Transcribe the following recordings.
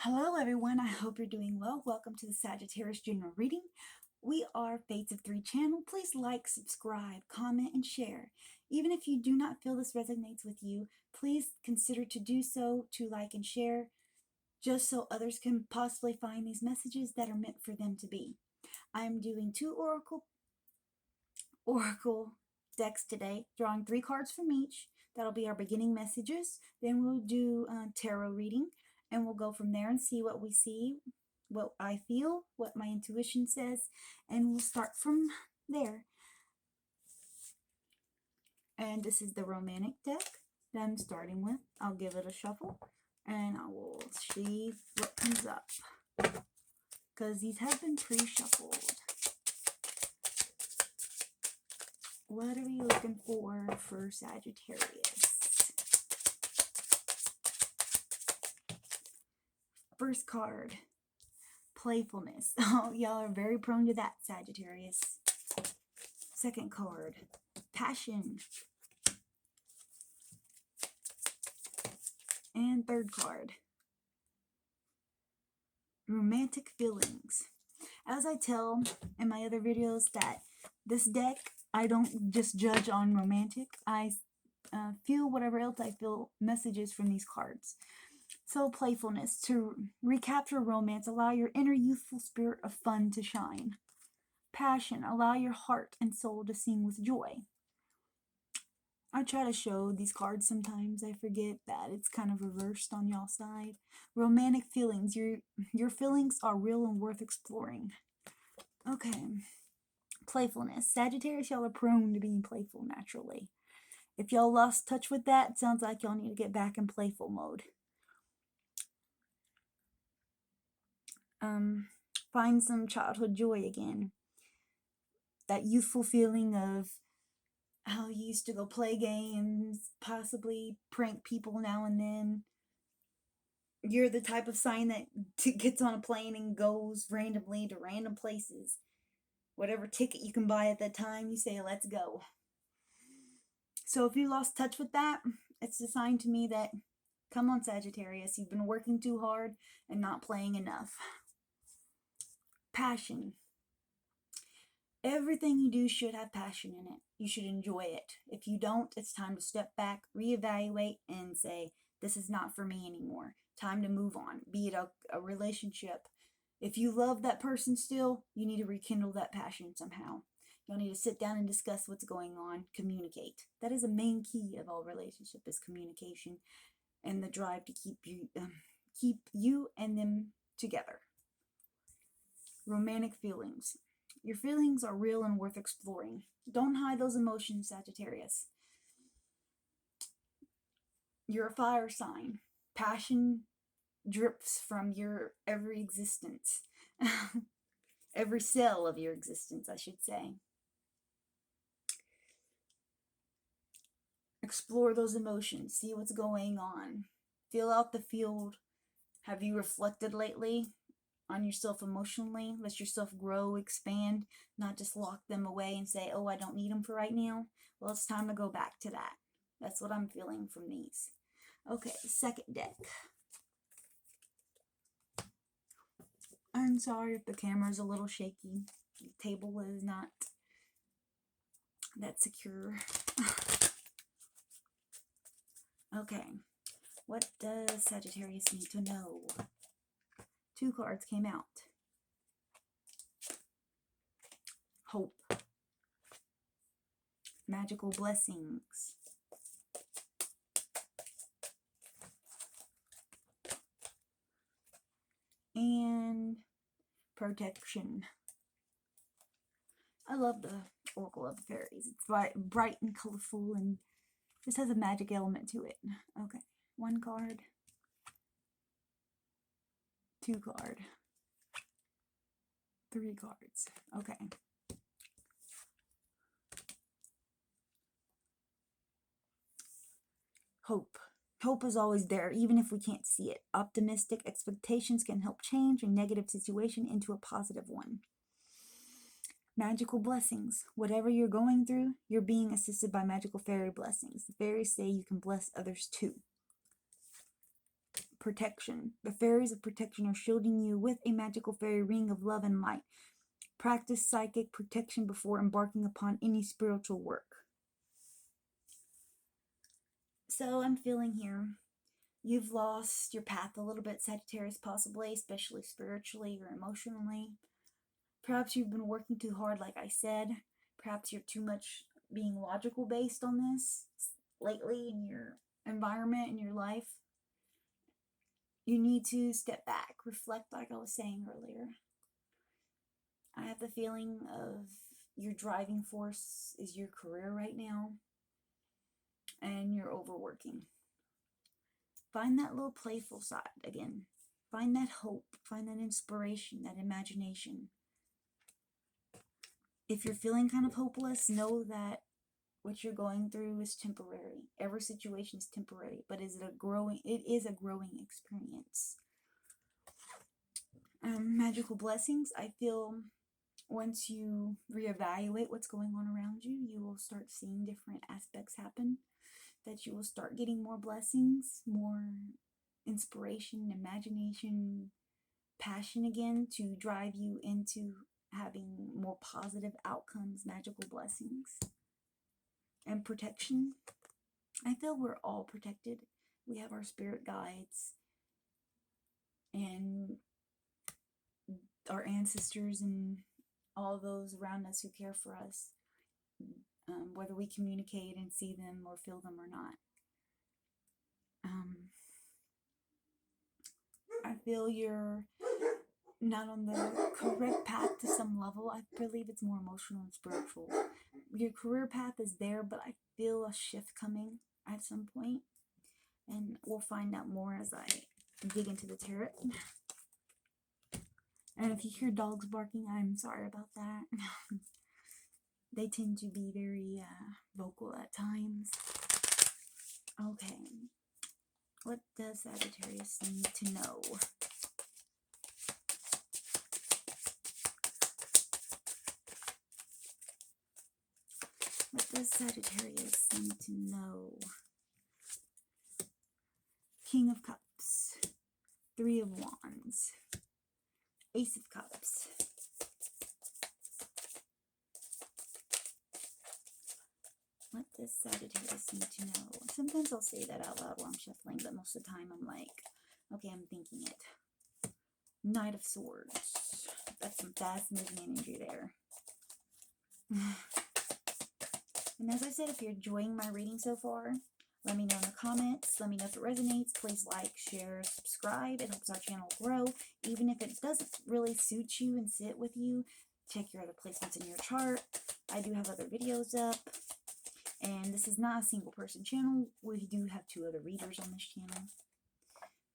Hello everyone, I hope you're doing well. Welcome to the Sagittarius General Reading. We are Fates of 3 channel. Please like, subscribe, comment, and share. Even if you do not feel this resonates with you, please consider to do so, to like and share, just so others can possibly find these messages that are meant for them to be. I am doing 2 oracle decks today, drawing 3 cards from each. That'll be our beginning messages. Then we'll do tarot reading, and we'll go from there and see what we see, what I feel, what my intuition says, and we'll start from there. And this is the romantic deck that I'm starting with. I'll give it a shuffle, and I will see what comes up, because these have been pre-shuffled. What are we looking for Sagittarius? First card, playfulness. Oh, y'all are very prone to that, Sagittarius. Second card, passion. And third card, romantic feelings. As I tell in my other videos, that this deck, I don't just judge on romantic. I feel whatever else I feel messages from these cards. So playfulness, to recapture romance, allow your inner youthful spirit of fun to shine. Passion, allow your heart and soul to sing with joy. I try to show these cards sometimes. I forget that it's kind of reversed on y'all's side. Romantic feelings, your feelings are real and worth exploring. Okay. Playfulness. Sagittarius, y'all are prone to being playful naturally. If y'all lost touch with that, it sounds like y'all need to get back in playful mode. Find some childhood joy again. That youthful feeling of how you used to go play games, possibly prank people now and then. You're the type of sign that gets on a plane and goes randomly to random places. Whatever ticket you can buy at that time, you say, let's go. So if you lost touch with that, it's a sign to me that, come on, Sagittarius, you've been working too hard and not playing enough. Passion. Everything you do should have passion in it. You should enjoy it. If you don't, it's time to step back, reevaluate, and say, this is not for me anymore. Time to move on. Be it a relationship. If you love that person still, you need to rekindle that passion somehow. You'll need to sit down and discuss what's going on. Communicate. That is a main key of all relationship, is communication and the drive to keep you and them together. Romantic feelings. Your feelings are real and worth exploring. Don't hide those emotions, Sagittarius. You're a fire sign. Passion drips from your every existence. Every cell of your existence, I should say. Explore those emotions. See what's going on. Feel out the field. Have you reflected lately on yourself emotionally? Let yourself grow, expand, not just lock them away and say, oh, I don't need them for right now. Well, it's time to go back to that. That's what I'm feeling from these. Okay, second deck. I'm sorry if the camera is a little shaky. The table is not that secure. Okay, what does Sagittarius need to know? 2 cards came out. Hope. Magical blessings. And protection. I love the Oracle of the Fairies. It's bright and colorful and just has a magic element to it. Okay, 1 card. 2 card. 3 cards. Okay. Hope. Hope is always there, even if we can't see it. Optimistic expectations can help change a negative situation into a positive one. Magical blessings. Whatever you're going through, you're being assisted by magical fairy blessings. The fairies say you can bless others too. protection. The fairies of protection are shielding you with a magical fairy ring of love and light. Practice psychic protection before embarking upon any spiritual work. So I'm feeling here, you've lost your path a little bit, Sagittarius, possibly, especially spiritually or emotionally. Perhaps you've been working too hard, like I said. Perhaps you're too much being logical based on this lately in your environment, in your life. You need to step back, reflect, like I was saying earlier. I have the feeling of your driving force is your career right now, and you're overworking. Find that little playful side again. Find that hope, find that inspiration, that imagination. If you're feeling kind of hopeless, know that what you're going through is temporary. Every situation is temporary, but it is a growing experience. Magical blessings. I feel once you reevaluate what's going on around you, you will start seeing different aspects happen, that you will start getting more blessings, more inspiration, imagination, passion again to drive you into having more positive outcomes, magical blessings. And protection. I feel we're all protected. We have our spirit guides and our ancestors and all those around us who care for us, whether we communicate and see them or feel them or not. I feel you're not on the correct path to some level. I believe it's more emotional and spiritual. Your career path is there, but I feel a shift coming at some point. And we'll find out more as I dig into the tarot. And if you hear dogs barking, I'm sorry about that. They tend to be very vocal at times. Okay. What does Sagittarius need to know? What does Sagittarius need to know? King of Cups, Three of Wands, Ace of Cups, what does Sagittarius need to know? Sometimes I'll say that out loud while I'm shuffling, but most of the time I'm like, okay, I'm thinking it. Knight of Swords. That's some fast-moving energy there. And as I said, if you're enjoying my reading so far, let me know in the comments. Let me know if it resonates. Please like, share, subscribe. It helps our channel grow. Even if it doesn't really suit you and sit with you, check your other placements in your chart. I do have other videos up. And this is not a single person channel. We do have 2 other readers on this channel.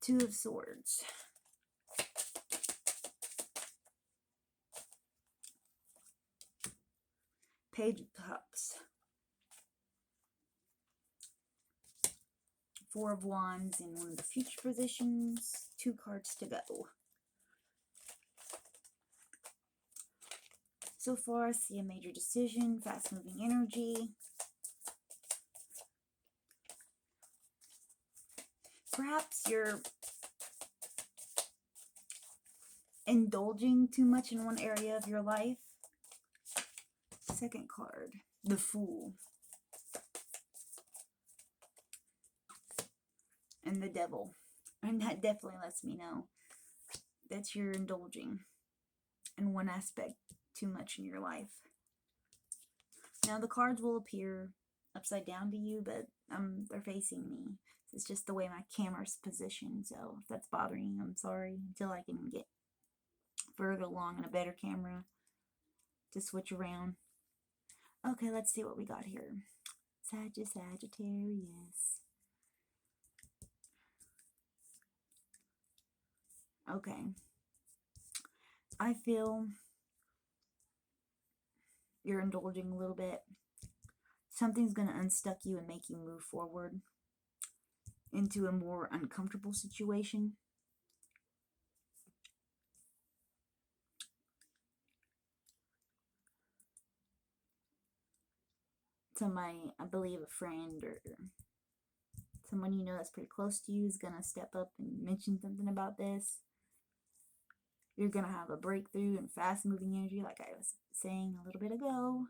Two of Swords. Page of Cups. 4 of Wands in one of the future positions. 2 cards to go. So far, I see a major decision, fast-moving energy. Perhaps you're indulging too much in one area of your life. Second card, the Fool. And the Devil. And that definitely lets me know that you're indulging in one aspect too much in your life. Now the cards will appear upside down to you, but they're facing me. It's just the way my camera's positioned, so if that's bothering you, I'm sorry. Until I can get further along in a better camera to switch around. Okay, let's see what we got here. Sagittarius. Okay. I feel you're indulging a little bit. Something's going to unstuck you and make you move forward into a more uncomfortable situation. So I believe a friend or Someone you know that's pretty close to you is going to step up and mention something about this. You're going to have a breakthrough and fast-moving energy, like I was saying a little bit ago.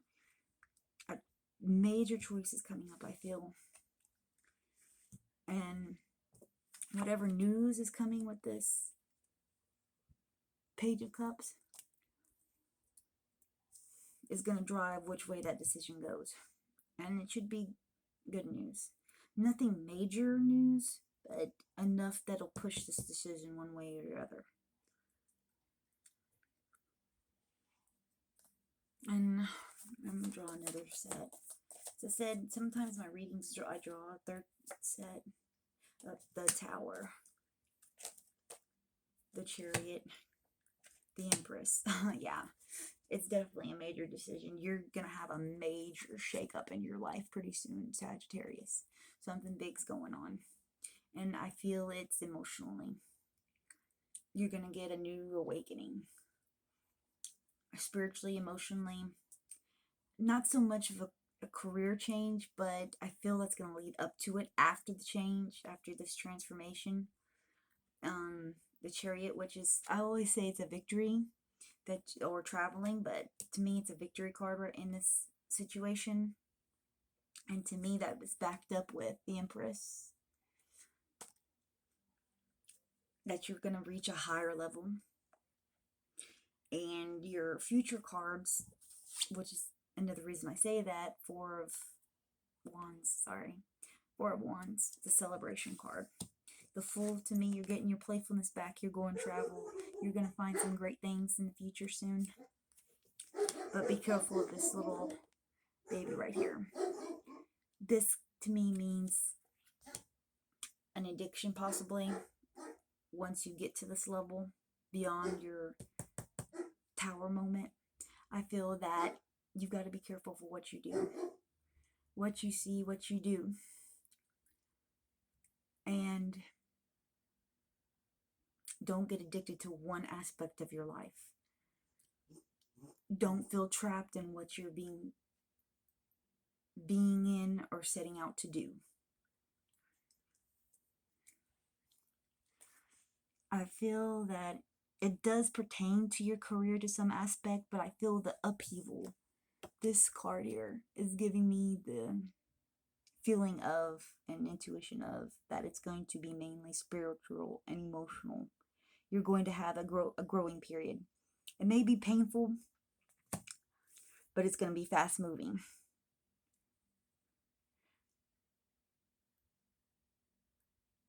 A major choice is coming up, I feel. And whatever news is coming with this Page of Cups is going to drive which way that decision goes. And it should be good news. Nothing major news, but enough that'll push this decision one way or the other. And I'm going to draw another set. As I said, sometimes my readings, I draw a third set of the Tower, the Chariot, the Empress. Yeah, it's definitely a major decision. You're going to have a major shakeup in your life pretty soon, Sagittarius. Something big's going on. And I feel it's emotionally. You're going to get a new awakening. Spiritually, emotionally. Not so much of a career change, but I feel that's going to lead up to it after the change, after this transformation. The Chariot, which is, I always say it's a victory, that, or traveling, but to me it's a victory card right in this situation. And to me that was backed up with the Empress. That you're going to reach a higher level. And your future cards, which is another reason I say that, Four of Wands, the celebration card. The Fool, to me, you're getting your playfulness back, you're going to travel, you're going to find some great things in the future soon. But be careful of this little baby right here. This, to me, means an addiction, possibly, once you get to this level, beyond your Tower moment. I feel that you've got to be careful for what you do. What you see, what you do. And don't get addicted to one aspect of your life. Don't feel trapped in what you're being in or setting out to do. I feel that it does pertain to your career to some aspect, but I feel the upheaval. This card here is giving me the feeling of and intuition of that it's going to be mainly spiritual and emotional. You're going to have a growing period. It may be painful, but it's going to be fast moving.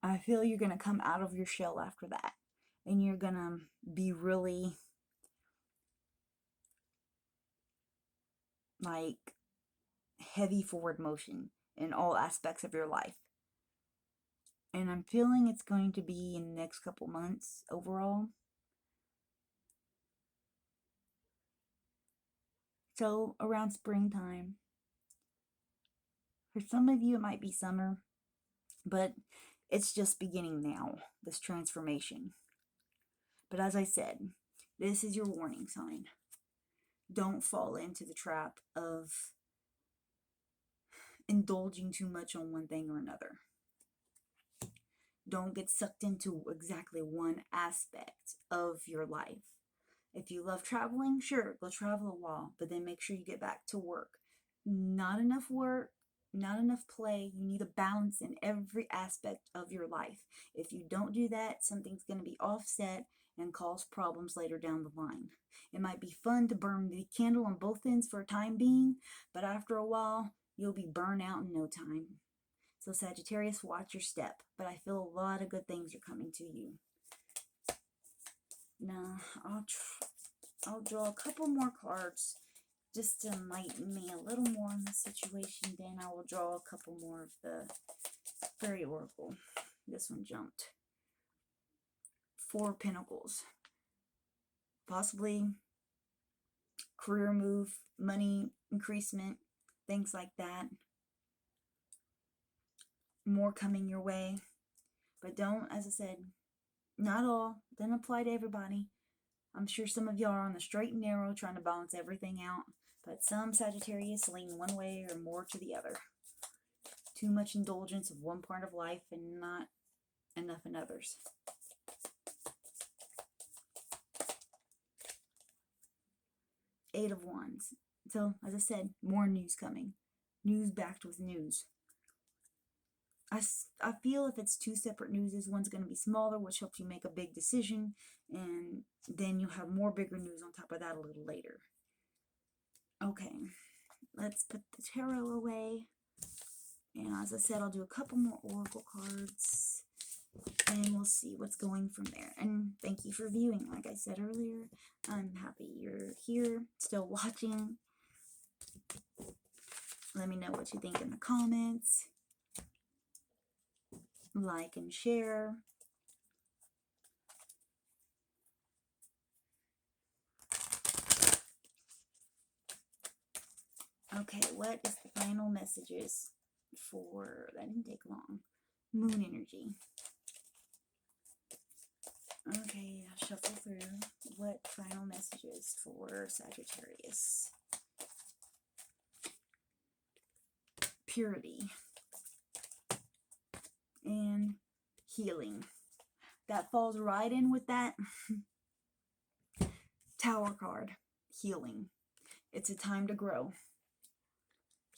I feel you're going to come out of your shell after that. And you're going to be really like heavy forward motion in all aspects of your life. And I'm feeling it's going to be in the next couple months overall. So around springtime. For some of you, it might be summer, but it's just beginning now, this transformation. But as I said, this is your warning sign. Don't fall into the trap of indulging too much on one thing or another. Don't get sucked into exactly one aspect of your life. If you love traveling, sure, go travel a while, but then make sure you get back to work. Not enough work, not enough play. You need a balance in every aspect of your life. If you don't do that, something's going to be offset and cause problems later down the line. It might be fun to burn the candle on both ends for a time being, but after a while, you'll be burnt out in no time. So Sagittarius, watch your step. But I feel a lot of good things are coming to you. Now, I'll draw a couple more cards just to enlighten me a little more in the situation. Then I will draw a couple more of the Fairy Oracle. This one jumped. 4 Pentacles. Possibly career move, money increasement, things like that. More coming your way. But don't, as I said, not all. Doesn't apply to everybody. I'm sure some of y'all are on the straight and narrow trying to balance everything out. But some Sagittarius lean one way or more to the other. Too much indulgence of one part of life and not enough in others. Eight of Wands. So, as I said, more news coming. News backed with news. I feel if it's two separate newses, one's going to be smaller, which helps you make a big decision, and then you'll have more bigger news on top of that a little later. Okay, let's put the tarot away. And as I said, I'll do a couple more oracle cards, and we'll see what's going from there. And thank you for viewing. Like I said earlier, I'm happy you're here, still watching. Let me know what you think in the comments. Like and share. Okay, what is the final messages for, that didn't take long, moon energy? Okay, I'll shuffle through. What final messages for Sagittarius? Purity. And healing. That falls right in with that Tower card. Healing. It's a time to grow.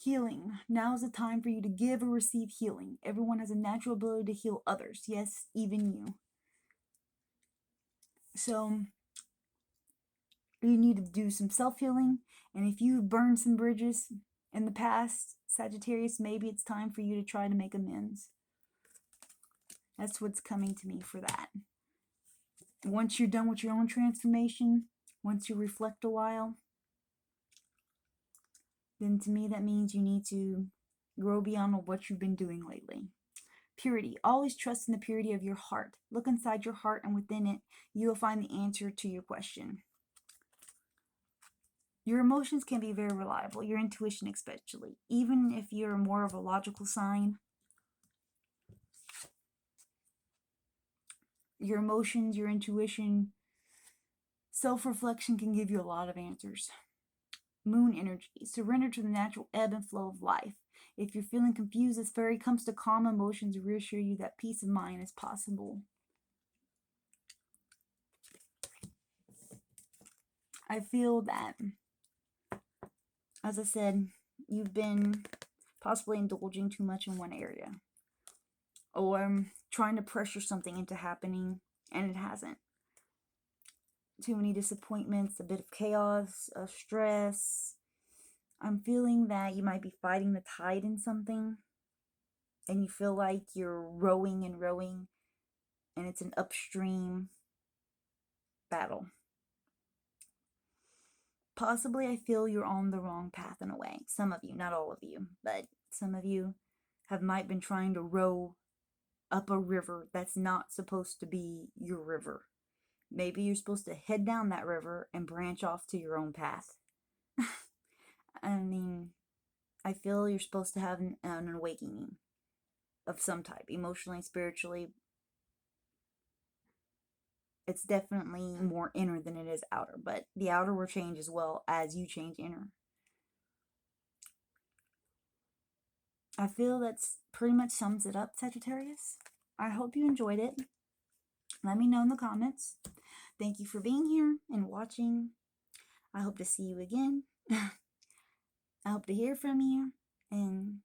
Healing. Now is the time for you to give or receive healing. Everyone has a natural ability to heal others. Yes, even you. So, you need to do some self-healing. And if you've burned some bridges in the past, Sagittarius, maybe it's time for you to try to make amends. That's what's coming to me for that. Once you're done with your own transformation, once you reflect a while, then to me that means you need to grow beyond what you've been doing lately. Purity. Always trust in the purity of your heart. Look inside your heart, and within it, you will find the answer to your question. Your emotions can be very reliable, your intuition especially. Even if you're more of a logical sign, your emotions, your intuition, self-reflection can give you a lot of answers. Moon energy. Surrender to the natural ebb and flow of life. If you're feeling confused, this fairy comes to calm emotions and reassure you that peace of mind is possible. I feel that, as I said, you've been possibly indulging too much in one area, or trying to pressure something into happening, and it hasn't. Too many disappointments, a bit of chaos, of stress. I'm feeling that you might be fighting the tide in something, and you feel like you're rowing and rowing, and it's an upstream battle. Possibly I feel you're on the wrong path in a way. Some of you, not all of you, but some of you might been trying to row up a river that's not supposed to be your river. Maybe you're supposed to head down that river and branch off to your own path. I mean, I feel you're supposed to have an awakening of some type, emotionally, spiritually. It's definitely more inner than it is outer, but the outer will change as well as you change inner. I feel that's pretty much sums it up, Sagittarius. I hope you enjoyed it. Let me know in the comments. Thank you for being here and watching. I hope to see you again. I hope to hear from you, and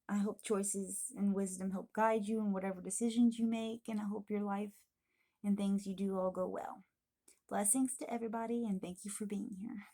I hope choices and wisdom help guide you in whatever decisions you make, and I hope your life and things you do all go well. Blessings to everybody, and thank you for being here.